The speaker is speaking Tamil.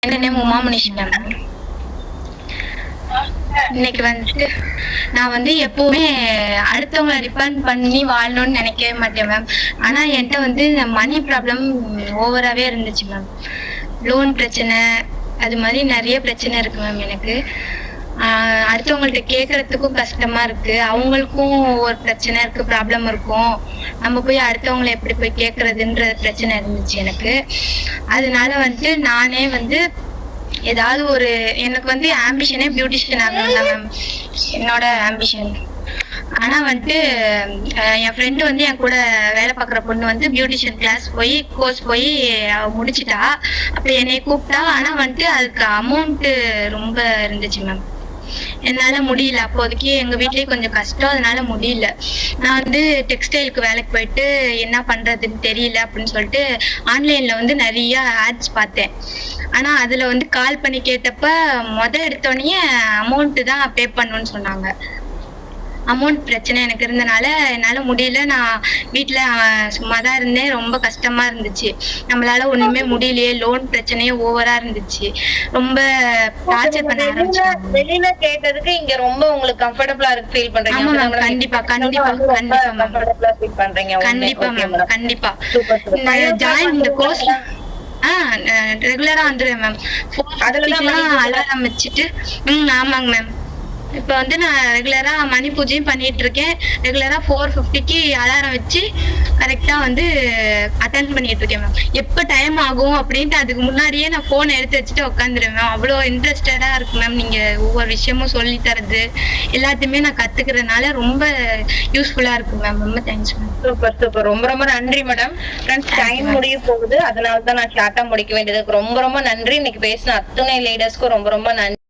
என்ன நேம் உமாமணிஷ் மேம். இன்னைக்கு வந்துட்டு நான் வந்து எப்பவுமே அடுத்தவங்களை டிபெண்ட் பண்ணி வாழணும்னு நினைக்கவே மாட்டேன் மேம். ஆனா என்கிட்ட வந்து மணி ப்ராப்ளம் ஓவராகவே இருந்துச்சு மேம். லோன் பிரச்சனை அது மாதிரி நிறைய பிரச்சனை இருக்கு மேம் எனக்கு. அடுத்தவங்கள்ட்ட கேட்கறதுக்கும் கஷ்டமா இருக்கு, அவங்களுக்கும் ஒரு பிரச்சனை இருக்கு, ப்ராப்ளம் இருக்கும். நம்ம போய் அடுத்தவங்களை எப்படி போய் கேட்கறதுன்ற பிரச்சனை இருந்துச்சு எனக்கு. அதனால வந்து நானே வந்து ஏதாவது ஒரு எனக்கு வந்து ஆம்பிஷனே பியூட்டிஷியன் ஆகணும் தான் மேம் என்னோட ஆம்பிஷன். ஆனா வந்துட்டு என் ஃப்ரெண்டு வந்து என் கூட வேலை பார்க்குற பொண்ணு வந்து பியூட்டிஷியன் கிளாஸ் போய் கோர்ஸ் போய் முடிச்சுட்டா. அப்படி என்னை கூப்பிட்டா. ஆனா வந்துட்டு அதுக்கு அமௌண்ட் ரொம்ப இருந்துச்சு மேம். என்னால முடியல. அப்போதைக்கு எங்க வீட்லயே கொஞ்சம் கஷ்டம், அதனால முடியல. நான் வந்து டெக்ஸ்டைலுக்கு வேலைக்கு போயிட்டு என்ன பண்றதுன்னு தெரியல அப்படின்னு சொல்லிட்டு ஆன்லைன்ல வந்து நிறைய ஆட்ஸ் பார்த்தேன். ஆனா அதுல வந்து கால் பண்ணி கேட்டப்ப எடுத்தோடனே அமௌண்ட் தான் பே பண்ணணும்னு சொன்னாங்க. அமௌண்ட் பிரச்சனை எனக்கு இருந்தனால என்னால முடியல. நான் வீட்டுல சும்மா தான் இருந்தேன். ரொம்ப கஷ்டமா இருந்துச்சு. நம்மளால ஒண்ணுமே முடியலையே, லோன் பிரச்சனையே ஓவரா இருந்துச்சு. ரொம்ப டார்ச்சர் பண்ண ஆரம்பிச்சாங்க. வெளியில கேட்டதுக்கு இங்க ரொம்ப உங்களுக்கு கம்ஃபர்டபுளா இருக்கு ஃபீல் பண்றீங்க. ஆமா மேம், கண்டிப்பா கண்டிப்பா கண்டிப்பா மேம், கம்ஃபர்டபுளா ஃபீல் பண்றீங்க. கண்டிப்பா மேம், கண்டிப்பா. இந்த ஜாயின் இந்த கோர்ஸ் ரெகுலரா வந்துருவேன் மேம். அதுலதான் அலாரம் வச்சுட்டு. ஆமாங்க மேம். இப்ப வந்து நான் ரெகுலரா மணி பூஜையும் பண்ணிட்டு இருக்கேன். ரெகுலரா 4:50க்கு அலாரம் வச்சு கரெக்டா வந்து அட்டென்ட் பண்ணிட்டு இருக்கேன் மேம். எப்ப டைம் ஆகும் அப்படின்ட்டு அதுக்கு முன்னாடியே நான் போன் எடுத்து வச்சுட்டு உட்காந்துருவேன் மேம். அவ்வளவு இன்ட்ரெஸ்டடா இருக்கு மேம். நீங்க ஒவ்வொரு விஷயமும் சொல்லி தரது எல்லாத்தையுமே நான் கத்துக்கிறதுனால ரொம்ப யூஸ்ஃபுல்லா இருக்கு மேம். ரொம்ப தேங்க்ஸ் மேம். Super super. ரொம்ப ரொம்ப நன்றி மேடம். ஃப்ரெண்ட்ஸ், டைம் முடிய போகுது, அதனால தான் நான் ஷார்ட்டா முடிக்க வேண்டியது. ரொம்ப ரொம்ப நன்றி. இன்னைக்கு பேசின அத்துணை லேடர்ஸ்க்கும் ரொம்ப ரொம்ப நன்றி.